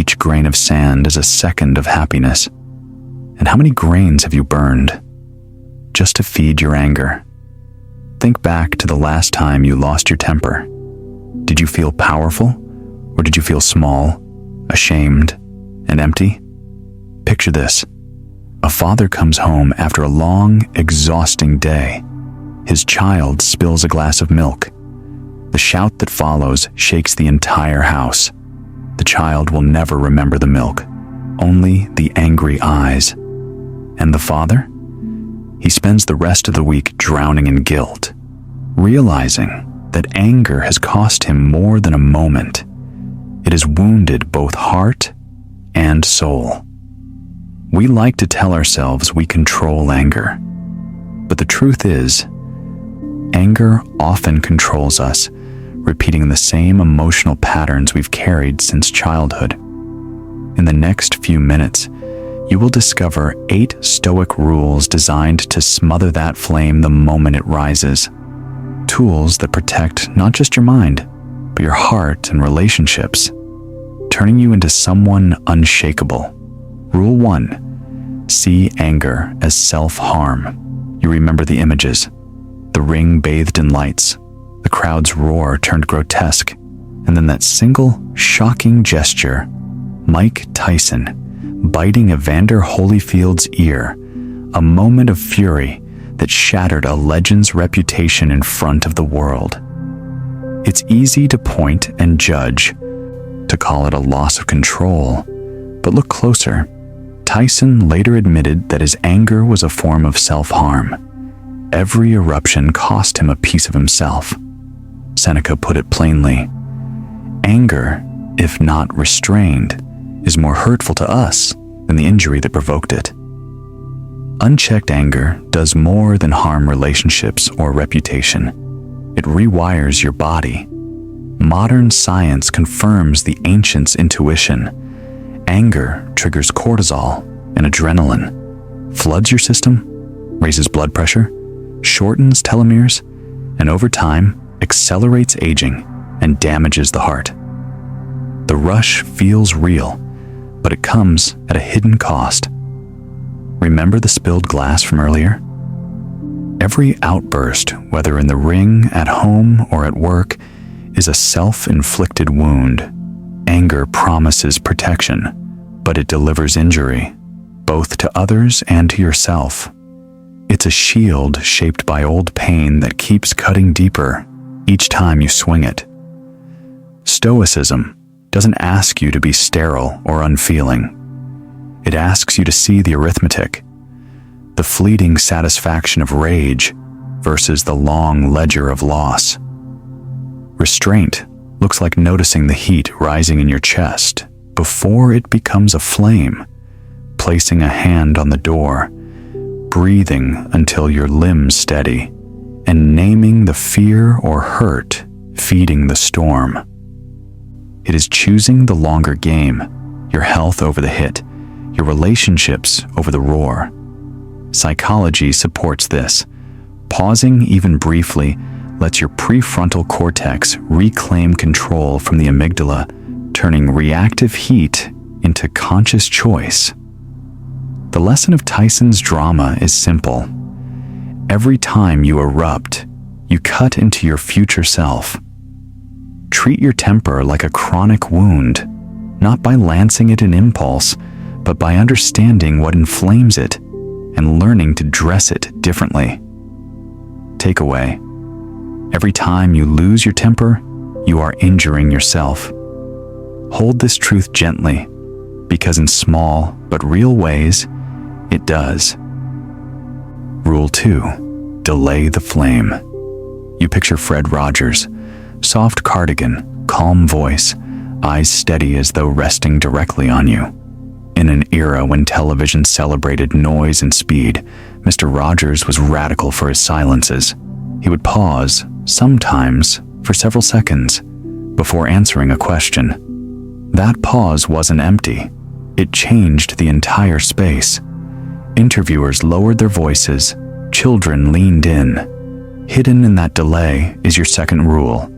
each grain of sand is a second of happiness. And how many grains have you burned just to feed your anger? Think back to the last time you lost your temper. Did you feel powerful, or did you feel small, ashamed, and empty? Picture this. A father comes home after a long, exhausting day. His child spills a glass of milk. The shout that follows shakes the entire house. The child will never remember the milk, only the angry eyes. And the father? He spends the rest of the week drowning in guilt, realizing that anger has cost him more than a moment. It has wounded both heart and soul. We like to tell ourselves we control anger, but the truth is, anger often controls us, repeating the same emotional patterns we've carried since childhood. In the next few minutes, you will discover 8 Stoic rules designed to smother that flame the moment it rises. Tools that protect not just your mind, but your heart and relationships, turning you into someone unshakable. Rule 1. See anger as self-harm. You remember the images. The ring bathed in lights, the crowd's roar turned grotesque, and then that single, shocking gesture, Mike Tyson biting Evander Holyfield's ear, a moment of fury that shattered a legend's reputation in front of the world. It's easy to point and judge, to call it a loss of control, but look closer. Tyson later admitted that his anger was a form of self-harm. Every eruption cost him a piece of himself. Seneca put it plainly, anger, if not restrained, is more hurtful to us than the injury that provoked it. Unchecked anger does more than harm relationships or reputation. It rewires your body. Modern science confirms the ancients' intuition. Anger triggers cortisol and adrenaline, floods your system, raises blood pressure, shortens telomeres, and over time accelerates aging and damages the heart. The rush feels real, but it comes at a hidden cost. Remember the spilled glass from earlier? Every outburst, whether in the ring, at home, or at work, is a self-inflicted wound. Anger promises protection, but it delivers injury, both to others and to yourself. It's a shield shaped by old pain that keeps cutting deeper each time you swing it. Stoicism doesn't ask you to be sterile or unfeeling. It asks you to see the arithmetic, the fleeting satisfaction of rage versus the long ledger of loss. Restraint looks like noticing the heat rising in your chest before it becomes a flame, placing a hand on the door, breathing until your limbs steady, and naming the fear or hurt feeding the storm. It is choosing the longer game, your health over the hit, your relationships over the roar. Psychology supports this. Pausing even briefly lets your prefrontal cortex reclaim control from the amygdala, turning reactive heat into conscious choice. The lesson of Tyson's drama is simple. Every time you erupt, you cut into your future self. Treat your temper like a chronic wound, not by lancing it in impulse, but by understanding what inflames it and learning to dress it differently. Takeaway: every time you lose your temper, you are injuring yourself. Hold this truth gently, because in small but real ways, it does. Rule 2. Delay the flame. You picture Fred Rogers, soft cardigan, calm voice, eyes steady as though resting directly on you. In an era when television celebrated noise and speed, Mr. Rogers was radical for his silences. He would pause, sometimes for several seconds, before answering a question. That pause wasn't empty. It changed the entire space. Interviewers lowered their voices. Children leaned in. Hidden in that delay is your second rule.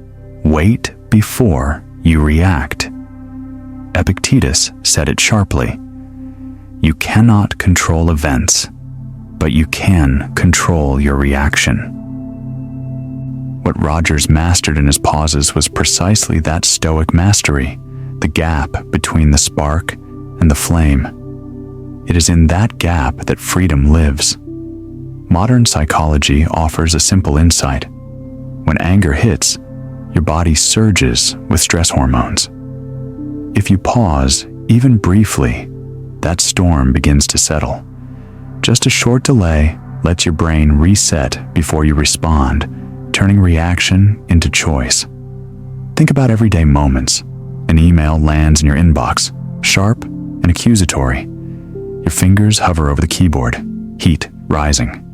Wait before you react. Epictetus said it sharply. You cannot control events, but you can control your reaction. What Rogers mastered in his pauses was precisely that Stoic mastery, the gap between the spark and the flame. It is in that gap that freedom lives. Modern psychology offers a simple insight. When anger hits, your body surges with stress hormones. If you pause, even briefly, that storm begins to settle. Just a short delay lets your brain reset before you respond, turning reaction into choice. Think about everyday moments. An email lands in your inbox, sharp and accusatory. Your fingers hover over the keyboard, heat rising.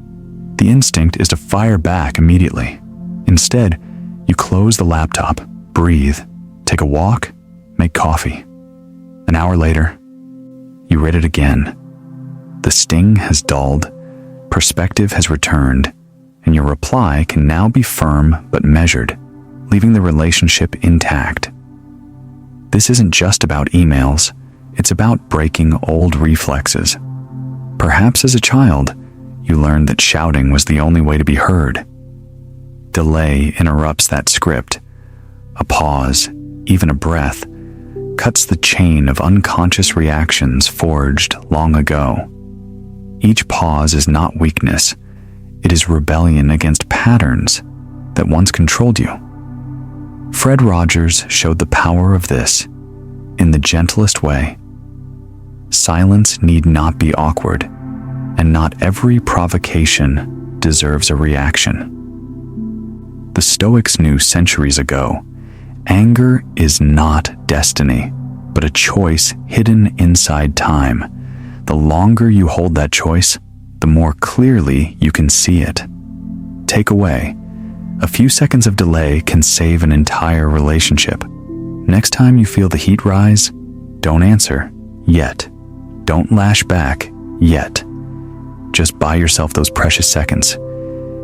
The instinct is to fire back immediately. Instead, you close the laptop, breathe, take a walk, make coffee. An hour later, you read it again. The sting has dulled, perspective has returned, and your reply can now be firm but measured, leaving the relationship intact. This isn't just about emails, it's about breaking old reflexes. Perhaps as a child, you learned that shouting was the only way to be heard. Delay interrupts that script. A pause, even a breath, cuts the chain of unconscious reactions forged long ago. Each pause is not weakness. It is rebellion against patterns that once controlled you. Fred Rogers showed the power of this in the gentlest way. Silence need not be awkward, and not every provocation deserves a reaction. The Stoics knew centuries ago, anger is not destiny, but a choice hidden inside time. The longer you hold that choice, the more clearly you can see it. Takeaway: a few seconds of delay can save an entire relationship. Next time you feel the heat rise, don't answer yet. Don't lash back yet. Just buy yourself those precious seconds.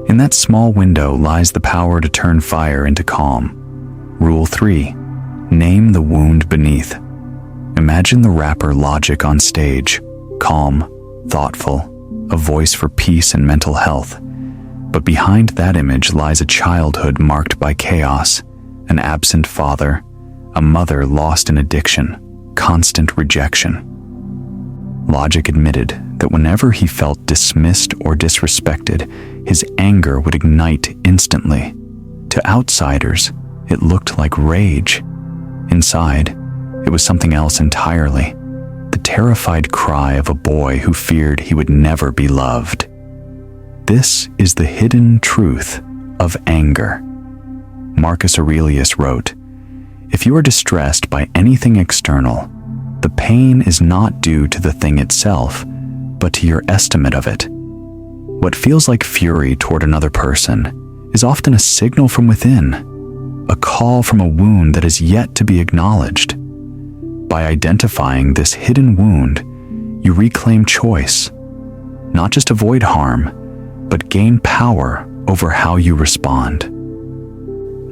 In that small window lies the power to turn fire into calm. Rule 3. Name the wound beneath. Imagine the rapper Logic on stage, calm, thoughtful, a voice for peace and mental health. But behind that image lies a childhood marked by chaos, an absent father, a mother lost in addiction, constant rejection. Logic admitted that whenever he felt dismissed or disrespected, his anger would ignite instantly. To outsiders, it looked like rage. Inside, it was something else entirely. The terrified cry of a boy who feared he would never be loved. This is the hidden truth of anger. Marcus Aurelius wrote, "If you are distressed by anything external, the pain is not due to the thing itself, but to your estimate of it. What feels like fury toward another person is often a signal from within, a call from a wound that is yet to be acknowledged. By identifying this hidden wound, you reclaim choice, not just avoid harm, but gain power over how you respond."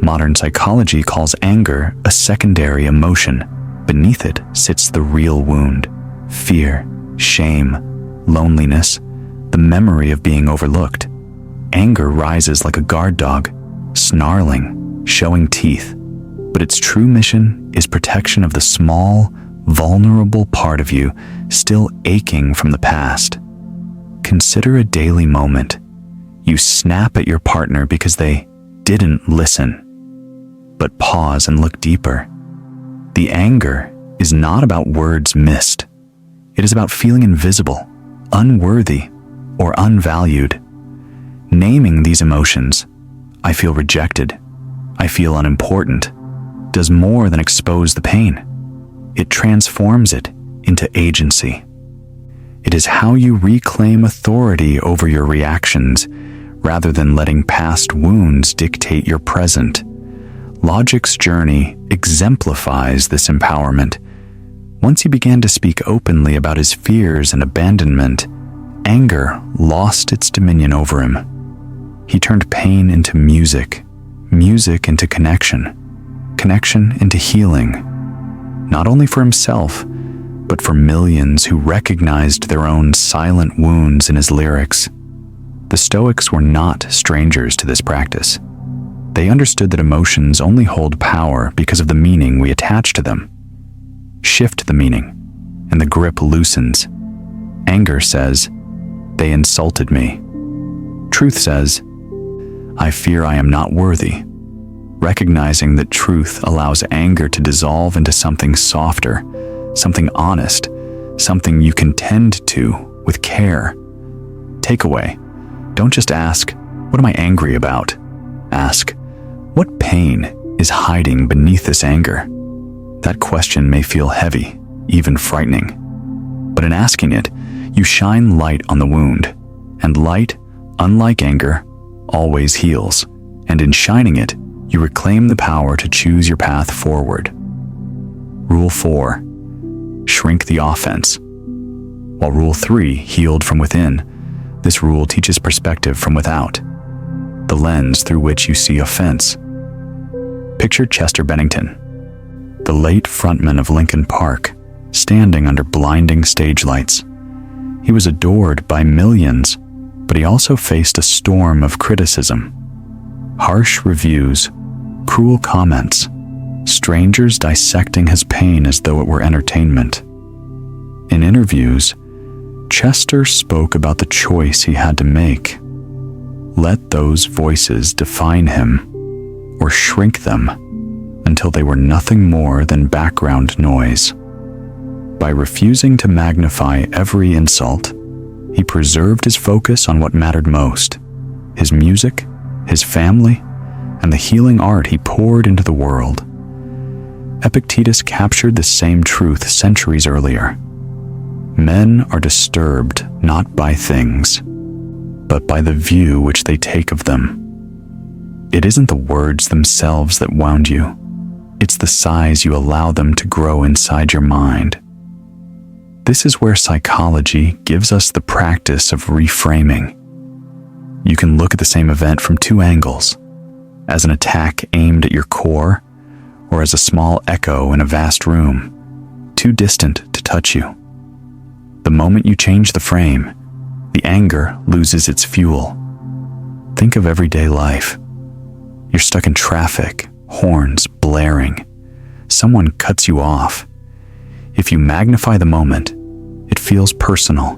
Modern psychology calls anger a secondary emotion. Beneath it sits the real wound: fear, shame, loneliness, the memory of being overlooked. Anger rises like a guard dog, snarling, showing teeth, but its true mission is protection of the small, vulnerable part of you still aching from the past. Consider a daily moment. You snap at your partner because they didn't listen. But pause and look deeper. The anger is not about words missed. It is about feeling invisible, unworthy, or unvalued. Naming these emotions, I feel rejected, I feel unimportant, does more than expose the pain. It transforms it into agency. It is how you reclaim authority over your reactions rather than letting past wounds dictate your present. Logic's journey exemplifies this empowerment. Once he began to speak openly about his fears and abandonment, anger lost its dominion over him. He turned pain into music, music into connection, connection into healing. not only for himself, but for millions who recognized their own silent wounds in his lyrics. The Stoics were not strangers to this practice. They understood that emotions only hold power because of the meaning we attach to them. Shift the meaning, and the grip loosens. Anger says, "They insulted me." Truth says, "I fear I am not worthy." Recognizing that truth allows anger to dissolve into something softer, something honest, something you can tend to with care. Takeaway: don't just ask, "What am I angry about?" Ask, "What pain is hiding beneath this anger?" That question may feel heavy, even frightening. But in asking it, you shine light on the wound, and light, unlike anger, always heals. And in shining it, you reclaim the power to choose your path forward. Rule 4. Shrink the offense. While Rule 3 healed from within, this rule teaches perspective from without, the lens through which you see offense. Picture Chester Bennington, the late frontman of Linkin Park, standing under blinding stage lights. He was adored by millions, but he also faced a storm of criticism. Harsh reviews, cruel comments, strangers dissecting his pain as though it were entertainment. In interviews, Chester spoke about the choice he had to make. Let those voices define him, or shrink them until they were nothing more than background noise. By refusing to magnify every insult, he preserved his focus on what mattered most: his music, his family, and the healing art he poured into the world. Epictetus captured the same truth centuries earlier. Men are disturbed not by things, but by the view which they take of them. It isn't the words themselves that wound you. It's the size you allow them to grow inside your mind. This is where psychology gives us the practice of reframing. You can look at the same event from two angles, as an attack aimed at your core, or as a small echo in a vast room, too distant to touch you. The moment you change the frame, the anger loses its fuel. Think of everyday life. You're stuck in traffic, horns blaring. Someone cuts you off. If you magnify the moment, it feels personal,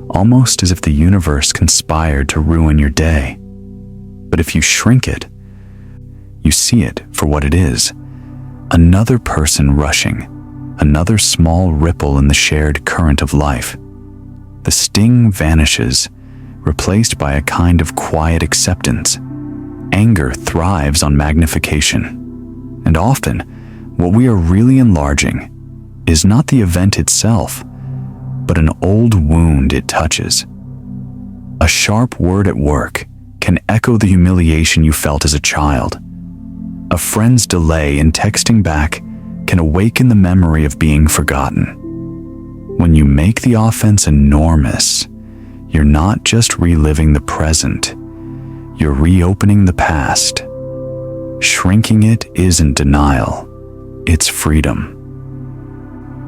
almost as if the universe conspired to ruin your day. But if you shrink it, you see it for what it is: another person rushing, another small ripple in the shared current of life. The sting vanishes, replaced by a kind of quiet acceptance. Anger thrives on magnification. And often, what we are really enlarging is not the event itself, but an old wound it touches. A sharp word at work can echo the humiliation you felt as a child. A friend's delay in texting back can awaken the memory of being forgotten. When you make the offense enormous, you're not just reliving the present, you're reopening the past. Shrinking it isn't denial, it's freedom.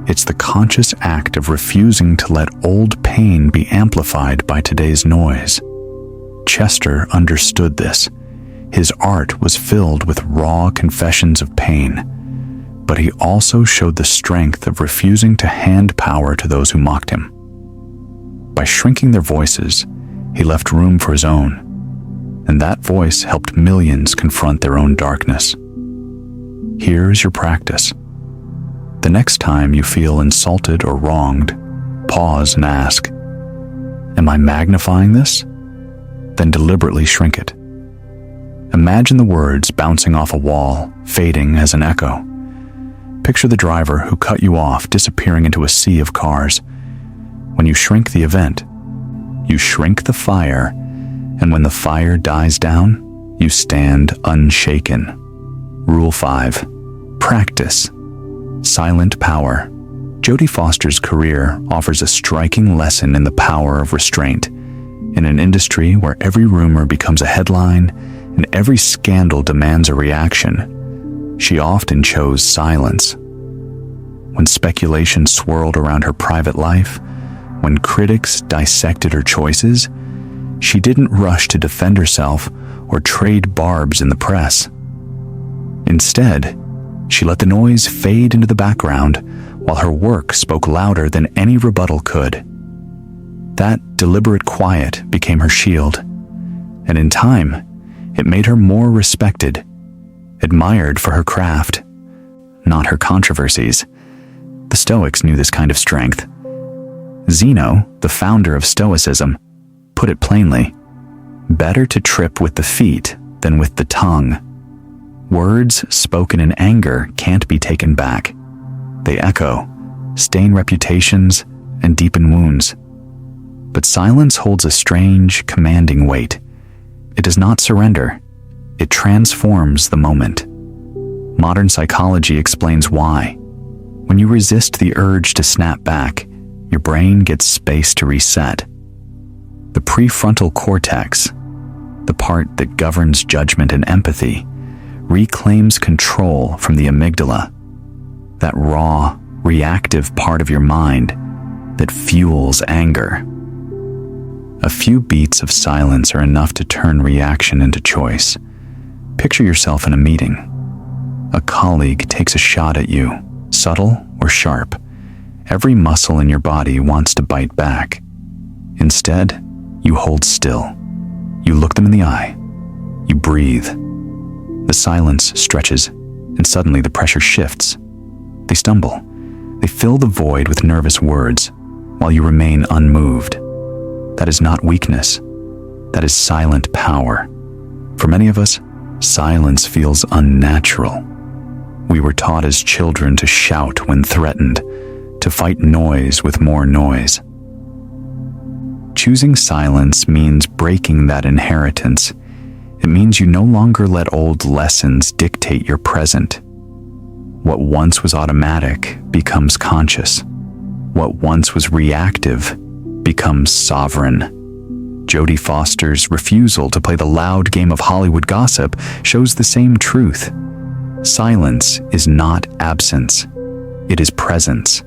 It's the conscious act of refusing to let old pain be amplified by today's noise. Chester understood this. His art was filled with raw confessions of pain, but he also showed the strength of refusing to hand power to those who mocked him. By shrinking their voices, he left room for his own, and that voice helped millions confront their own darkness. Here's your practice. The next time you feel insulted or wronged, pause and ask, "Am I magnifying this?" Then deliberately shrink it. Imagine the words bouncing off a wall, fading as an echo. Picture the driver who cut you off disappearing into a sea of cars. When you shrink the event, you shrink the fire, and when the fire dies down, you stand unshaken. Rule 5. Practice. Silent power. Jodie Foster's career offers a striking lesson in the power of restraint. In an industry where every rumor becomes a headline and every scandal demands a reaction, she often chose silence. when speculation swirled around her private life, when critics dissected her choices, she didn't rush to defend herself or trade barbs in the press. Instead, she let the noise fade into the background while her work spoke louder than any rebuttal could. That deliberate quiet became her shield, and in time, it made her more respected, admired for her craft, not her controversies. The Stoics knew this kind of strength. Zeno, the founder of Stoicism, put it plainly: better to trip with the feet than with the tongue. Words spoken in anger can't be taken back. They echo, stain reputations, and deepen wounds. But silence holds a strange, commanding weight. It does not surrender. It transforms the moment. Modern psychology explains why. When you resist the urge to snap back, your brain gets space to reset. The prefrontal cortex, the part that governs judgment and empathy, reclaims control from the amygdala, that raw, reactive part of your mind that fuels anger. A few beats of silence are enough to turn reaction into choice. Picture yourself in a meeting. A colleague takes a shot at you, subtle or sharp. Every muscle in your body wants to bite back. Instead, you hold still. You look them in the eye. You breathe. The silence stretches, and suddenly the pressure shifts. They stumble. They fill the void with nervous words, while you remain unmoved. That is not weakness. That is silent power. For many of us, silence feels unnatural. We were taught as children to shout when threatened, to fight noise with more noise. Choosing silence means breaking that inheritance. It means you no longer let old lessons dictate your present. What once was automatic becomes conscious. What once was reactive becomes sovereign. Jodie Foster's refusal to play the loud game of Hollywood gossip shows the same truth. Silence is not absence. It is presence.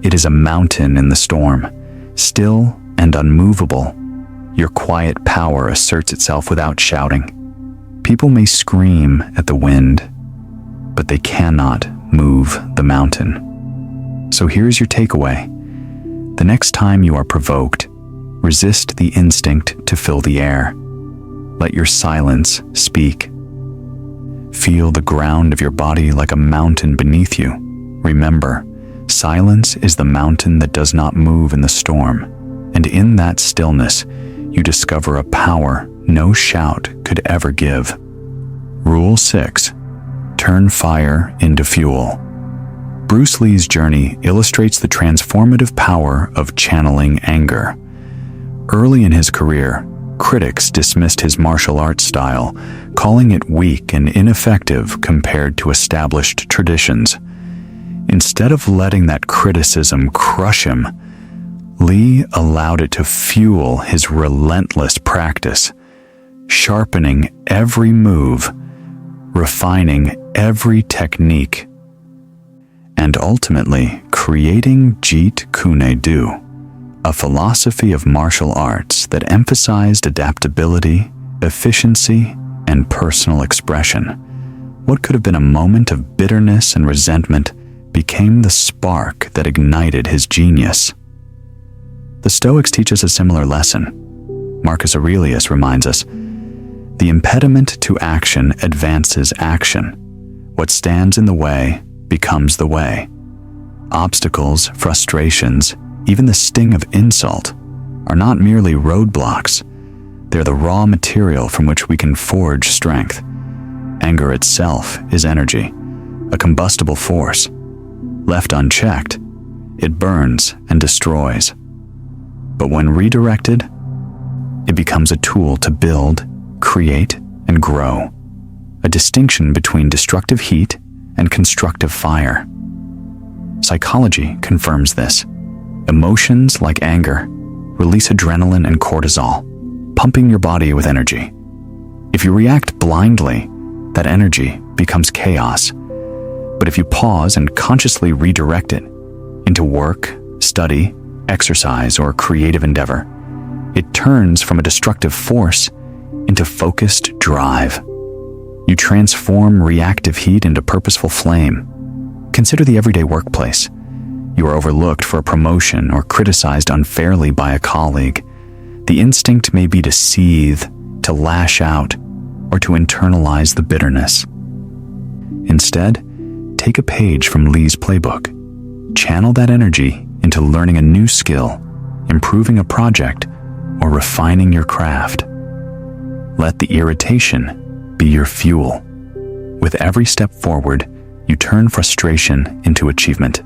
It is a mountain in the storm, still and unmovable. Your quiet power asserts itself without shouting. People may scream at the wind, but they cannot move the mountain. So here's your takeaway. The next time you are provoked, resist the instinct to fill the air. Let your silence speak. Feel the ground of your body like a mountain beneath you. Remember, silence is the mountain that does not move in the storm, and in that stillness, you discover a power no shout could ever give. Rule 6. Turn fire into fuel. Bruce Lee's journey illustrates the transformative power of channeling anger. Early in his career, critics dismissed his martial arts style, calling it weak and ineffective compared to established traditions. Instead of letting that criticism crush him, Lee allowed it to fuel his relentless practice, sharpening every move, refining every technique, and ultimately creating Jeet Kune Do, a philosophy of martial arts that emphasized adaptability, efficiency, and personal expression. What could have been a moment of bitterness and resentment became the spark that ignited his genius. The Stoics teach us a similar lesson. Marcus Aurelius reminds us, "The impediment to action advances action. What stands in the way becomes the way." Obstacles, frustrations, even the sting of insult are not merely roadblocks. They're the raw material from which we can forge strength. Anger itself is energy, a combustible force. Left unchecked, it burns and destroys. But when redirected, it becomes a tool to build, create, and grow. A distinction between destructive heat and constructive fire. Psychology confirms this. Emotions like anger release adrenaline and cortisol, pumping your body with energy. If you react blindly, that energy becomes chaos. But if you pause and consciously redirect it into work, study, exercise, or creative endeavor, it turns from a destructive force into focused drive. You transform reactive heat into purposeful flame. Consider the everyday workplace. You are overlooked for a promotion or criticized unfairly by a colleague. The instinct may be to seethe, to lash out, or to internalize the bitterness. Instead, take a page from Lee's playbook. Channel that energy into learning a new skill, improving a project, or refining your craft. Let the irritation be your fuel. With every step forward, you turn frustration into achievement.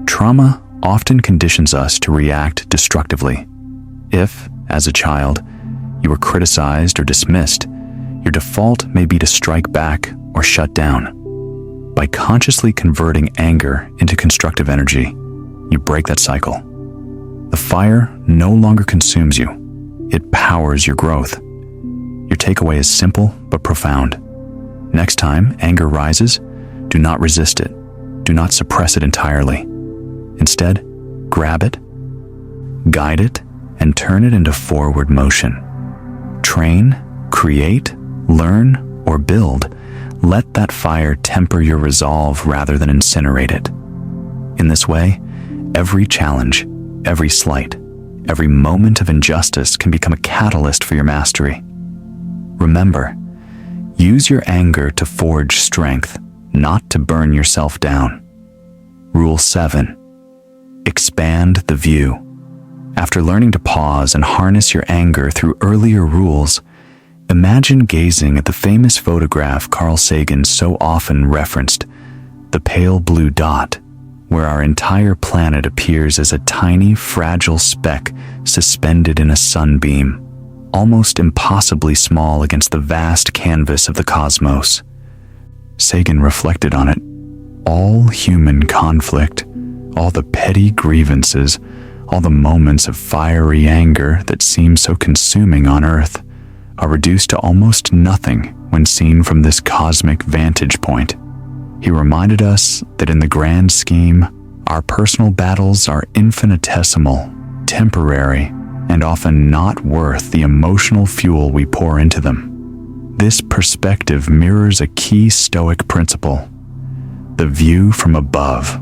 Trauma often conditions us to react destructively. If, as a child, you were criticized or dismissed, your default may be to strike back or shut down. By consciously converting anger into constructive energy, you break that cycle. The fire no longer consumes you. It powers your growth. Your takeaway is simple but profound. Next time anger rises, do not resist it. Do not suppress it entirely. Instead, grab it, guide it, and turn it into forward motion. Train, create, learn, or build. Let that fire temper your resolve rather than incinerate it. In this way, every challenge, every slight, every moment of injustice can become a catalyst for your mastery. Remember, use your anger to forge strength, not to burn yourself down. Rule 7. Expand the view. After learning to pause and harness your anger through earlier rules, imagine gazing at the famous photograph Carl Sagan so often referenced, the pale blue dot, where our entire planet appears as a tiny, fragile speck suspended in a sunbeam, almost impossibly small against the vast canvas of the cosmos. Sagan reflected on it. All human conflict, all the petty grievances, all the moments of fiery anger that seem so consuming on Earth are reduced to almost nothing when seen from this cosmic vantage point. He reminded us that in the grand scheme, our personal battles are infinitesimal, temporary, and often not worth the emotional fuel we pour into them. This perspective mirrors a key Stoic principle: the view from above.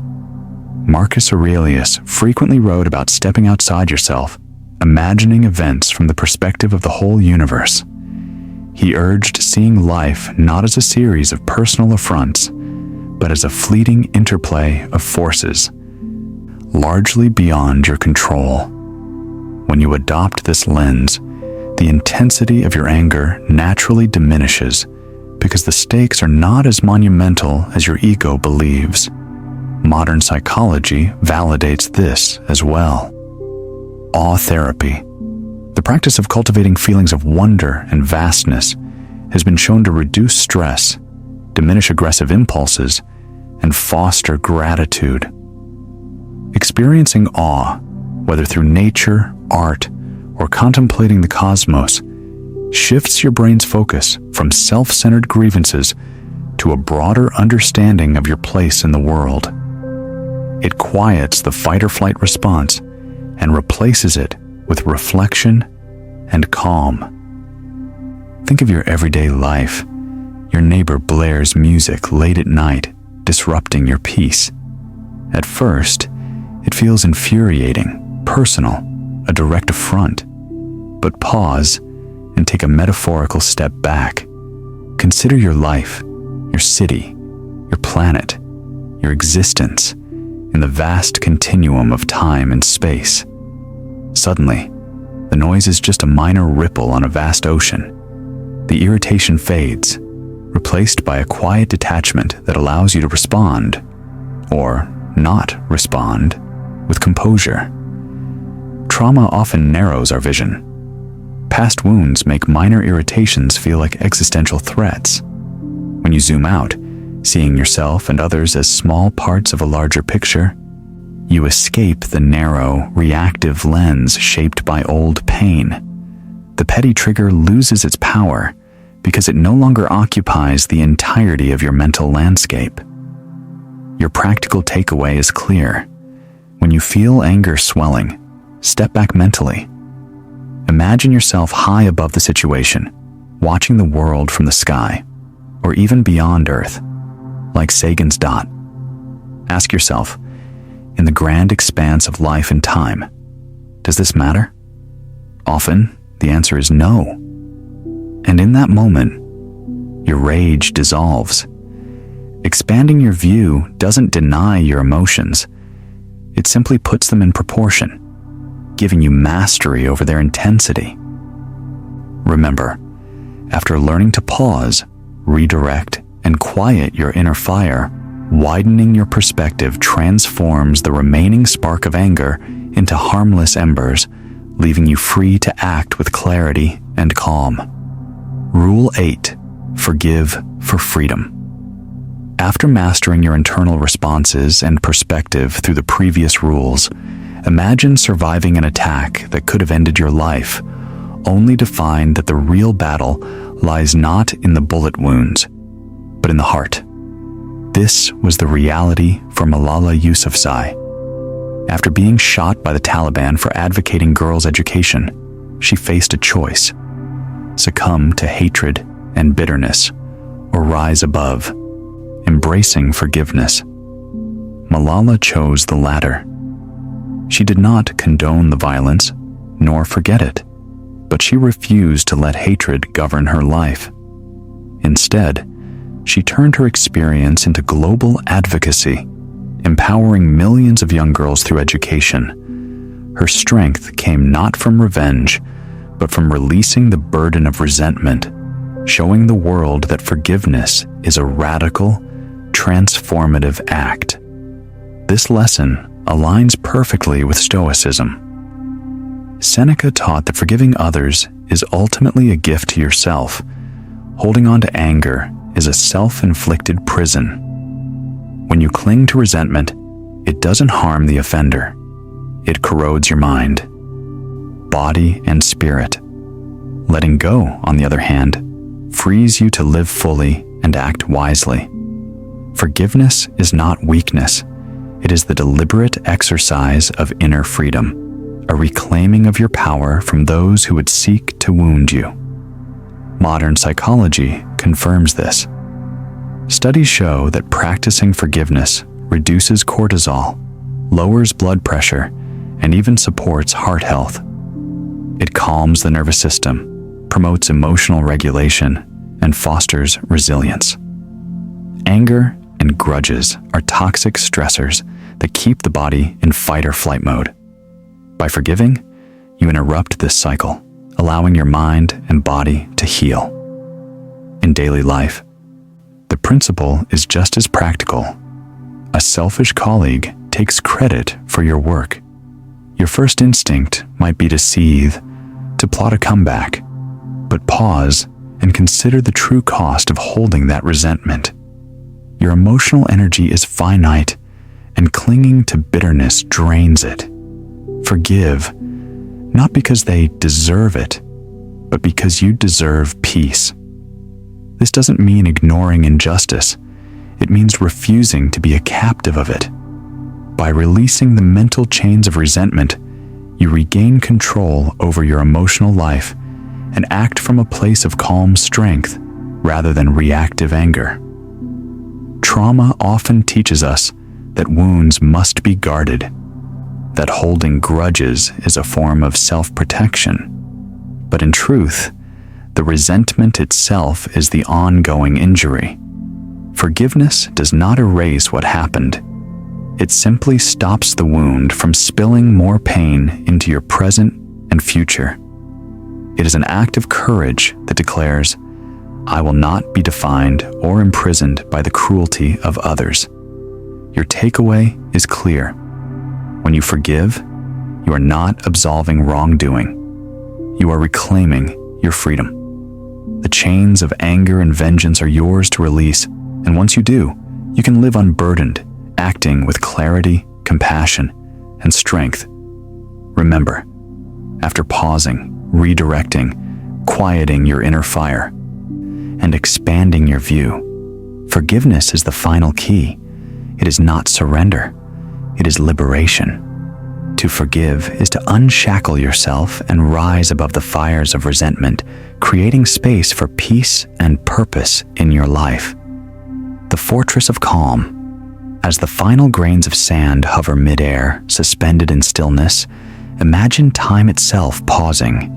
Marcus Aurelius frequently wrote about stepping outside yourself, imagining events from the perspective of the whole universe. He urged seeing life not as a series of personal affronts, but as a fleeting interplay of forces, largely beyond your control. When you adopt this lens, the intensity of your anger naturally diminishes because the stakes are not as monumental as your ego believes. Modern psychology validates this as well. Awe therapy, the practice of cultivating feelings of wonder and vastness, has been shown to reduce stress, diminish aggressive impulses, and foster gratitude. Experiencing awe, whether through nature, art, or contemplating the cosmos, shifts your brain's focus from self-centered grievances to a broader understanding of your place in the world. It quiets the fight-or-flight response and replaces it with reflection and calm. Think of your everyday life. Your neighbor blares music late at night, disrupting your peace. At first, it feels infuriating, personal, a direct affront. But pause and take a metaphorical step back. Consider your life, your city, your planet, your existence in the vast continuum of time and space. Suddenly, the noise is just a minor ripple on a vast ocean. The irritation fades, replaced by a quiet detachment that allows you to respond, or not respond, with composure. Trauma often narrows our vision. Past wounds make minor irritations feel like existential threats. When you zoom out, seeing yourself and others as small parts of a larger picture, you escape the narrow, reactive lens shaped by old pain. The petty trigger loses its power because it no longer occupies the entirety of your mental landscape. Your practical takeaway is clear. When you feel anger swelling, step back mentally. Imagine yourself high above the situation, watching the world from the sky, or even beyond Earth, like Sagan's dot. Ask yourself, in the grand expanse of life and time, does this matter? Often, the answer is no. And in that moment, your rage dissolves. Expanding your view doesn't deny your emotions. It simply puts them in proportion, giving you mastery over their intensity. Remember, after learning to pause, redirect, and quiet your inner fire, widening your perspective transforms the remaining spark of anger into harmless embers, leaving you free to act with clarity and calm. Rule 8. Forgive for freedom. After mastering your internal responses and perspective through the previous rules, imagine surviving an attack that could have ended your life, only to find that the real battle lies not in the bullet wounds, but in the heart. This was the reality for Malala Yousafzai. After being shot by the Taliban for advocating girls' education, she faced a choice: succumb to hatred and bitterness, or rise above, embracing forgiveness. Malala chose the latter. She did not condone the violence, nor forget it, but she refused to let hatred govern her life. Instead, she turned her experience into global advocacy, empowering millions of young girls through education. Her strength came not from revenge, but from releasing the burden of resentment, showing the world that forgiveness is a radical, transformative act. This lesson aligns perfectly with Stoicism. Seneca taught that forgiving others is ultimately a gift to yourself. Holding on to anger is a self-inflicted prison. When you cling to resentment, it doesn't harm the offender. It corrodes your mind, body, and spirit. Letting go, on the other hand, frees you to live fully and act wisely. Forgiveness is not weakness. It is the deliberate exercise of inner freedom, a reclaiming of your power from those who would seek to wound you. Modern psychology confirms this. Studies show that practicing forgiveness reduces cortisol, lowers blood pressure, and even supports heart health. It calms the nervous system, promotes emotional regulation, and fosters resilience. Anger and grudges are toxic stressors that keep the body in fight or flight mode. By forgiving, you interrupt this cycle, allowing your mind and body to heal. In daily life, the principle is just as practical. A selfish colleague takes credit for your work. Your first instinct might be to seethe, to plot a comeback, but pause and consider the true cost of holding that resentment. Your emotional energy is finite, and clinging to bitterness drains it. Forgive, not because they deserve it, but because you deserve peace. This doesn't mean ignoring injustice. It means refusing to be a captive of it. By releasing the mental chains of resentment, you regain control over your emotional life and act from a place of calm strength rather than reactive anger. Trauma often teaches us that wounds must be guarded, that holding grudges is a form of self-protection. But in truth, the resentment itself is the ongoing injury. Forgiveness does not erase what happened. It simply stops the wound from spilling more pain into your present and future. It is an act of courage that declares, I will not be defined or imprisoned by the cruelty of others. Your takeaway is clear. When you forgive, you are not absolving wrongdoing. You are reclaiming your freedom. The chains of anger and vengeance are yours to release, and once you do, you can live unburdened, acting with clarity, compassion, and strength. Remember, after pausing, redirecting, quieting your inner fire, and expanding your view, forgiveness is the final key. It is not surrender. It is liberation. To forgive is to unshackle yourself and rise above the fires of resentment, creating space for peace and purpose in your life. The fortress of calm. As the final grains of sand hover midair, suspended in stillness, imagine time itself pausing.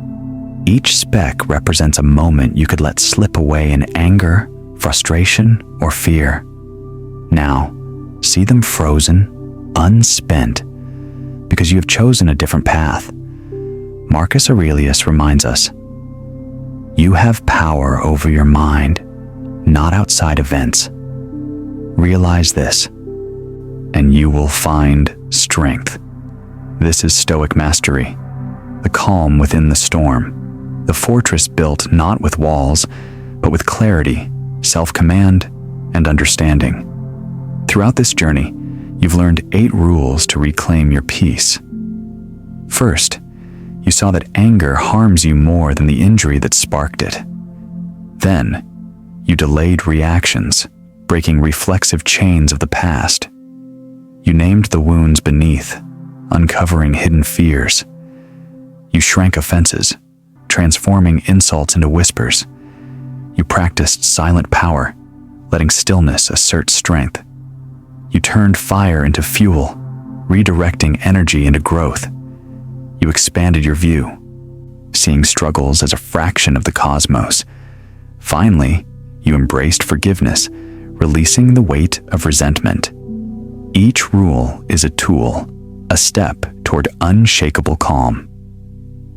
Each speck represents a moment you could let slip away in anger, frustration, or fear. Now, see them frozen, unspent, because you have chosen a different path. Marcus Aurelius reminds us, you have power over your mind, not outside events. Realize this, and you will find strength. This is Stoic mastery, the calm within the storm, the fortress built not with walls, but with clarity, self-command, and understanding. Throughout this journey, you've learned 8 rules to reclaim your peace. First, you saw that anger harms you more than the injury that sparked it. Then, you delayed reactions, breaking reflexive chains of the past. You named the wounds beneath, uncovering hidden fears. You shrank offenses, transforming insults into whispers. You practiced silent power, letting stillness assert strength. You turned fire into fuel, redirecting energy into growth. You expanded your view, seeing struggles as a fraction of the cosmos. Finally, you embraced forgiveness, releasing the weight of resentment. Each rule is a tool, a step toward unshakable calm.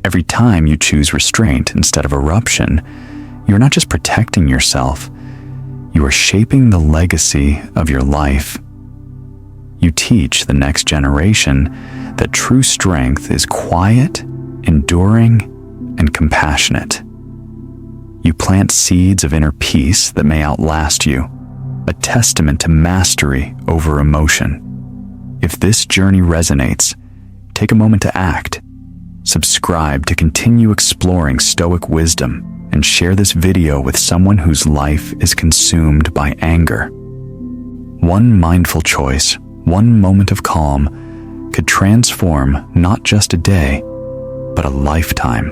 Every time you choose restraint instead of eruption, you're not just protecting yourself, you are shaping the legacy of your life. You teach the next generation that true strength is quiet, enduring, and compassionate. You plant seeds of inner peace that may outlast you, a testament to mastery over emotion. If this journey resonates, take a moment to act. Subscribe to continue exploring Stoic wisdom and share this video with someone whose life is consumed by anger. One mindful choice, one moment of calm, could transform not just a day, but a lifetime,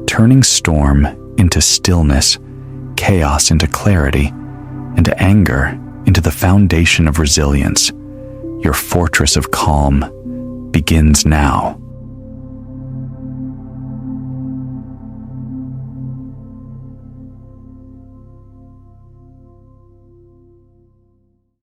turning storm into stillness, chaos into clarity, and anger into the foundation of resilience. Your fortress of calm begins now.